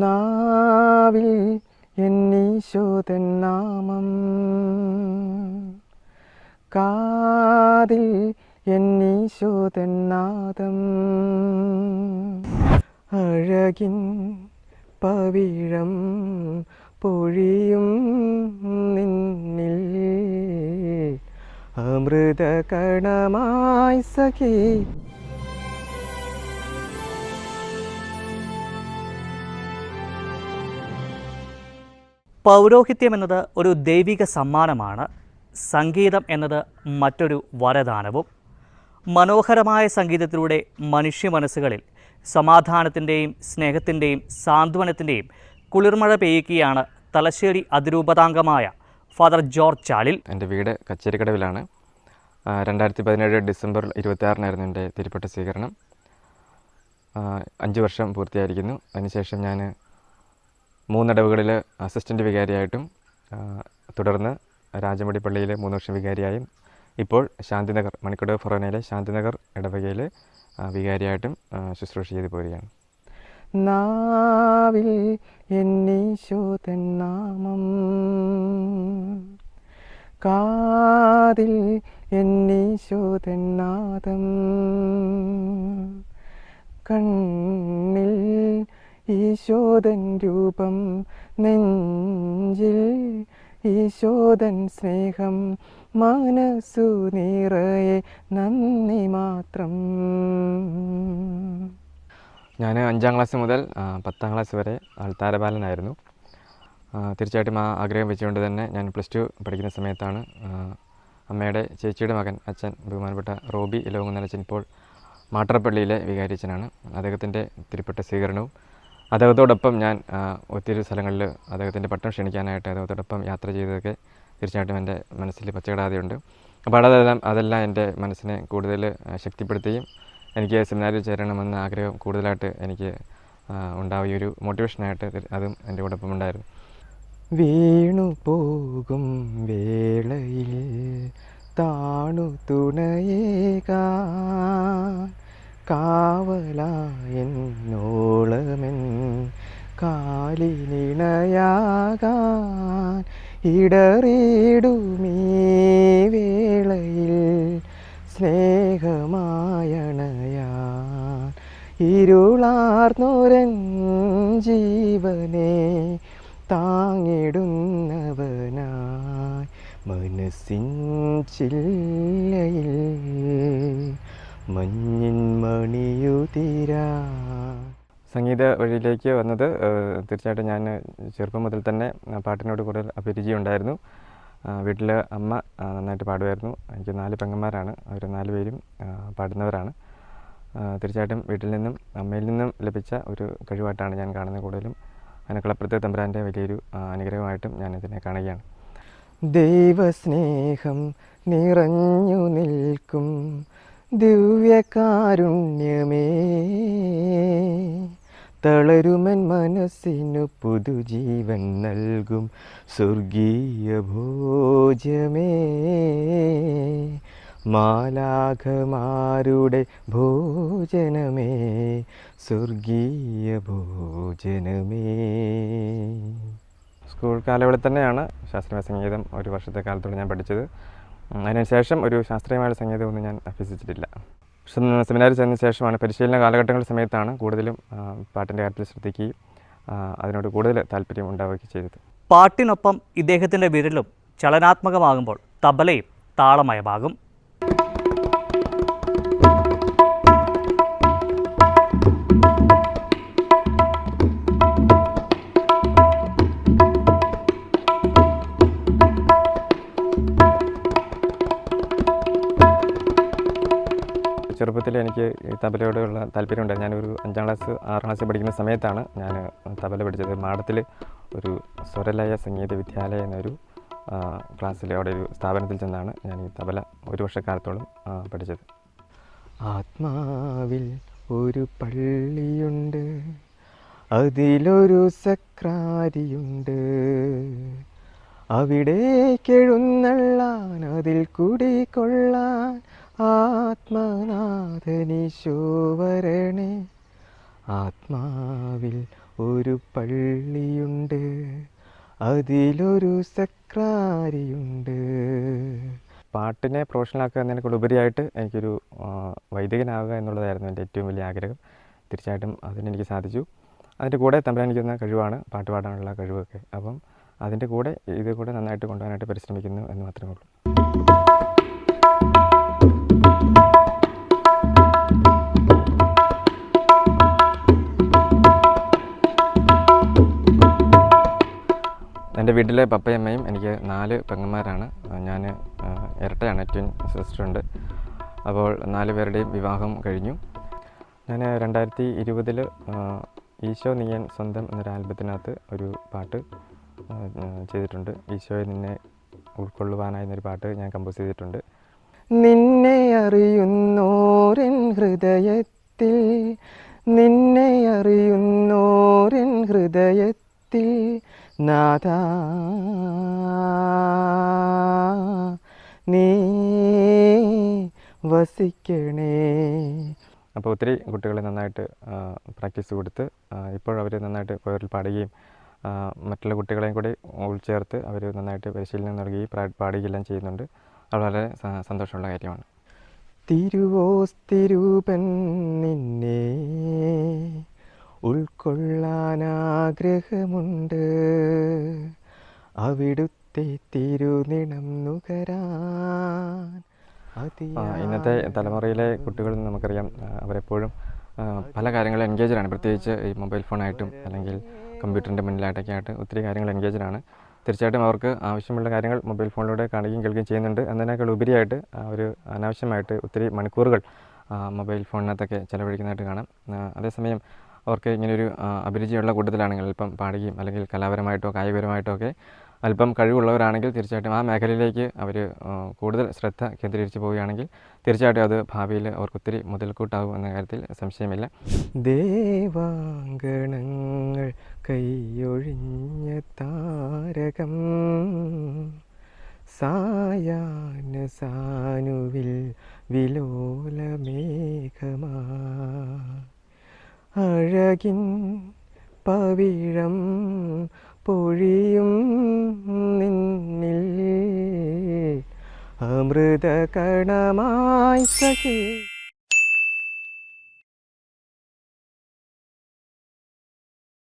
നാവിൽ എന്നീശോതൻ നാമം, കാതിൽ എന്നീശോതൻ നാദം. അഴകിൻ പവിഴം പൊഴിയും നിന്നിൽ അമൃതകണമായി സഖി. പൗരോഹിത്യം എന്നത് ഒരു ദൈവിക സമ്മാനമാണ്. സംഗീതം എന്നത് മറ്റൊരു വരദാനവും. മനോഹരമായ സംഗീതത്തിലൂടെ മനുഷ്യ മനസ്സുകളിൽ സമാധാനത്തിൻ്റെയും സ്നേഹത്തിൻ്റെയും സാന്ത്വനത്തിൻ്റെയും കുളിർമഴ പെയ്യുകയാണ് തലശ്ശേരി അതിരൂപതാംഗമായ ഫാദർ ജോർജ് ചാലിൽ. എൻ്റെ വീട് കച്ചേരിക്കടവിലാണ്. 2017 ഡിസംബർ 26 എൻ്റെ തിരുപ്പട്ട സ്വീകരണം. 5 വർഷം പൂർത്തിയായിരിക്കുന്നു. അതിനുശേഷം ഞാൻ 3 ഇടവകളിൽ അസിസ്റ്റൻ്റ് വികാരിയായിട്ടും തുടർന്ന് രാജമടി പള്ളിയിൽ 3 വർഷം വികാരിയായും ഇപ്പോൾ ശാന്തിനഗർ മണിക്കടവ് ഫൊറോനയിലെ ശാന്തിനഗർ ഇടവകയിൽ വികാരിയായിട്ടും ശുശ്രൂഷ ചെയ്തു പോരുകയാണ്. നാവിൽ എന്നീശോതൻ നാമം, കാതിൽ എന്നീശോതൻ നാദം, കണ്ണിൽ ഈശോതൻ രൂപം, നെഞ്ചിൽ ഈശോതൻ സ്നേഹം, മനസ്സു നിറയെ നന്ദി മാത്രം. ഞാൻ 5ാം ക്ലാസ് മുതൽ 10ാം ക്ലാസ് വരെ അൾത്താരബാലനായിരുന്നു. തീർച്ചയായിട്ടും ആ ആഗ്രഹം വെച്ചുകൊണ്ട് തന്നെ ഞാൻ +2 പഠിക്കുന്ന സമയത്താണ് അമ്മയുടെ ചേച്ചിയുടെ മകൻ അച്ഛൻ ബഹുമാനപ്പെട്ട റോബി ഇലവങ്ങുന്നലച്ചൻ ഇപ്പോൾ മാട്ടറപ്പള്ളിയിലെ വികാരിച്ചനാണ്. അദ്ദേഹത്തിൻ്റെ തിരുപ്പട്ട സ്വീകരണവും അദ്ദേഹത്തോടൊപ്പം ഞാൻ ഒത്തിരി സ്ഥലങ്ങളിൽ അദ്ദേഹത്തിൻ്റെ പട്ടം ക്ഷണിക്കാനായിട്ട് അദ്ദേഹത്തോടൊപ്പം യാത്ര ചെയ്തതൊക്കെ തീർച്ചയായിട്ടും എൻ്റെ മനസ്സിൽ പച്ചകിടാതെയുണ്ട്. അപ്പോൾ അതെല്ലാം എൻ്റെ മനസ്സിനെ കൂടുതൽ ശക്തിപ്പെടുത്തുകയും എനിക്ക് സെമിനാരിൽ ചേരണമെന്ന ആഗ്രഹം കൂടുതലായിട്ട് എനിക്ക് ഉണ്ടാവുകയൊരു മോട്ടിവേഷനായിട്ട് അതും എൻ്റെ കൂടൊപ്പം ഉണ്ടായിരുന്നു. വീണു പോകും വേളയിൽ താണു തുണയേകാൻ, കാവലായെന്നോളമെൻ കാലിനിണയാകാൻ, ഇടറിയിടുമീ വേളയിൽ സ്നേഹമായണയാൻ, ഇരുളാർന്നൊരൻ ജീവനെ താങ്ങിടുന്നവനായി മനസ്സിൻ ചില്ലയിൽ മഞ്ഞിൻ മണിയുതിരാ. സംഗീത വഴിയിലേക്ക് വന്നത് തീർച്ചയായിട്ടും ഞാൻ ചെറുപ്പം മുതൽ തന്നെ പാട്ടിനോട് കൂടുതൽ അഭിരുചിയുണ്ടായിരുന്നു. വീട്ടിൽ അമ്മ നന്നായിട്ട് പാടുമായിരുന്നു. എനിക്ക് 4 പെങ്ങന്മാരാണ്. അവർ 4 പേരും പാടുന്നവരാണ്. തീർച്ചയായിട്ടും വീട്ടിൽ നിന്നും അമ്മയിൽ നിന്നും ലഭിച്ച ഒരു കഴിവായിട്ടാണ് ഞാൻ കാണുന്നത്. കൂടുതലും അതിനക്കളപ്പുറത്തെ തമ്പുരാൻ്റെ വലിയൊരു അനുഗ്രഹമായിട്ടും ഞാനിതിനെ കാണുകയാണ്. ദൈവസ്നേഹം നിറഞ്ഞു നിൽക്കും ദിവ്യകാരുണ്യമേ, തളരുമൻ മനസ്സിനു പുതുജീവൻ നൽകും സ്വർഗീയ ഭോജ്യമേ, മാലാഖമാരുടെ ഭോജനമേ, സ്വർഗീയ ഭോജനമേ. സ്കൂൾ കാലയളവിൽ തന്നെയാണ് ശാസ്ത്രീയ സംഗീതം 1 വർഷത്തെ കാലത്തോടെ ഞാൻ പഠിച്ചത്. അതിനുശേഷം ഒരു ശാസ്ത്രീയമായ സംഗീതമൊന്നും ഞാൻ അഭ്യസിച്ചിട്ടില്ല. സെമിനാരിൽ ചെന്ന ശേഷമാണ് പരിശീലന കാലഘട്ടങ്ങൾ സമയത്താണ് കൂടുതലും പാട്ടിൻ്റെ കാര്യത്തിൽ ശ്രദ്ധിക്കുകയും അതിനോട് കൂടുതൽ താല്പര്യം ഉണ്ടാവുകയും ചെയ്തത്. പാട്ടിനൊപ്പം ഇദ്ദേഹത്തിൻ്റെ വിരലും ചലനാത്മകമാകുമ്പോൾ തബലയും താളമയമാകും. ചെറുപ്പത്തിൽ എനിക്ക് ഈ തബലയോടുള്ള താല്പര്യമുണ്ടായിരുന്നു. ഞാനൊരു 5ാം ക്ലാസ് 6ാം ക്ലാസ്സിൽ പഠിക്കുന്ന സമയത്താണ് ഞാൻ തബല പഠിച്ചത്. മാടത്തിൽ ഒരു സ്വരലയ സംഗീത വിദ്യാലയ എന്നൊരു ക്ലാസ്സിൽ അവിടെ ഒരു സ്ഥാപനത്തിൽ ചെന്നാണ് ഞാൻ ഈ തബല 1 വർഷക്കാലത്തോളം പഠിച്ചത്. ആത്മാവിൽ ഒരു പള്ളിയുണ്ട്, അതിലൊരു സക്രാരിയുണ്ട്, അവിടേക്കെഴുന്നള്ളാൻ അതിൽ കുടികൊള്ളാൻ ആത്മനാഥനീശോ വരണേ. ആത്മാവിൽ ഒരു പള്ളിയുണ്ട്, അതിലൊരു സക്രാരിയുണ്ട്. പാട്ടിനെ പ്രൊഫഷണലാക്കുക എന്നതിനേക്കാളുപരിയായിട്ട് എനിക്കൊരു വൈദികനാവുക എന്നുള്ളതായിരുന്നു എൻ്റെ ഏറ്റവും വലിയ ആഗ്രഹം. തീർച്ചയായിട്ടും അതിനെനിക്ക് സാധിച്ചു. അതിൻ്റെ കൂടെ തമ്പുരാൻ എനിക്ക് തന്ന കഴിവാണ് പാട്ട് പാടാനുള്ള കഴിവൊക്കെ. അപ്പം അതിൻ്റെ കൂടെ ഇത് കൂടെ നന്നായിട്ട് കൊണ്ടുപോകാനായിട്ട് പരിശ്രമിക്കുന്നു എന്ന് മാത്രമേ ഉള്ളൂ. എൻ്റെ വീട്ടിലെ പപ്പയും അമ്മയും എനിക്ക് 4 പെങ്ങന്മാരാണ്. ഞാൻ ഇരട്ടയാണ്, ട്വിൻ സിസ്റ്ററുണ്ട്. അപ്പോൾ 4 പേരുടെയും വിവാഹം കഴിഞ്ഞു. ഞാൻ 2020 ഈശോ നീയൻ സ്വന്തം എന്നൊരു ആൽബത്തിനകത്ത് ഒരു പാട്ട് ചെയ്തിട്ടുണ്ട്. ഈശോയെ നിന്നെ ഉൾക്കൊള്ളുവാനായെന്നൊരു പാട്ട് ഞാൻ കമ്പോസ് ചെയ്തിട്ടുണ്ട്. നിന്നെ അറിയുന്നോരൻ ഹൃദയത്തിൽ, നിന്നെ അറിയുന്നോരൻ ഹൃദയത്തിൽ നാഥാ നീ വസിക്കണേ. അപ്പോൾ ഒത്തിരി കുട്ടികളെ നന്നായിട്ട് പ്രാക്ടീസ് കൊടുത്ത് ഇപ്പോഴവർ നന്നായിട്ട് കൊയറിൽ പാടുകയും മറ്റുള്ള കുട്ടികളെയും കൂടി ഉൾച്ചേർത്ത് അവർ നന്നായിട്ട് പരിശീലനം നൽകുകയും പാടുകയെല്ലാം ചെയ്യുന്നുണ്ട്. അത് വളരെ സന്തോഷമുള്ള കാര്യമാണ്. തിരുവോസ്തിരൂപൻ നിന്നെ ഉൾക്കൊള്ളാനാഗ്രഹമുണ്ട്, അവിടുത്തെ തിരുനിണം നുകരാൻ. ഇന്നത്തെ തലമുറയിലെ കുട്ടികൾ നമുക്കറിയാം, അവരെപ്പോഴും പല കാര്യങ്ങളും എൻഗേജഡാണ്. പ്രത്യേകിച്ച് ഈ മൊബൈൽ ഫോണായിട്ടും അല്ലെങ്കിൽ കമ്പ്യൂട്ടറിൻ്റെ മുന്നിലായിട്ടൊക്കെ ആയിട്ട് ഒത്തിരി കാര്യങ്ങൾ എൻഗേജഡാണ്. തീർച്ചയായിട്ടും അവർക്ക് ആവശ്യമുള്ള കാര്യങ്ങൾ മൊബൈൽ ഫോണിലൂടെ കാണുകയും കേൾക്കുകയും ചെയ്യുന്നുണ്ട്. എന്നതിനേക്കാൾ ഉപരിയായിട്ട് അവർ അനാവശ്യമായിട്ട് ഒത്തിരി മണിക്കൂറുകൾ മൊബൈൽ ഫോണിനകത്തൊക്കെ ചിലവഴിക്കുന്നതായിട്ട് കാണാം. അതേസമയം അവർക്ക് ഇങ്ങനെയൊരു അഭിരുചിയുള്ള കൂട്ടത്തിലാണെങ്കിൽ അല്പം പാടുകയും അല്ലെങ്കിൽ കലാപരമായിട്ടോ കായികപരമായിട്ടോ ഒക്കെ അല്പം കഴിവുള്ളവരാണെങ്കിൽ തീർച്ചയായിട്ടും ആ മേഖലയിലേക്ക് അവർ കൂടുതൽ ശ്രദ്ധ കേന്ദ്രീകരിച്ച് പോവുകയാണെങ്കിൽ തീർച്ചയായിട്ടും അത് ഭാവിയിൽ അവർക്കൊത്തിരി മുതൽക്കൂട്ടാകും എന്ന കാര്യത്തിൽ സംശയമില്ല. ദേവാങ്കണങ്ങൾ കൈയൊഴിഞ്ഞ താരകം, സായാഹ്ന സാനുവിൽ വിലോലമേഘമാ, അഴകിൻ പവിഴം പൊഴിയും നിന്നിൽ അമൃതകണമായി സഖി.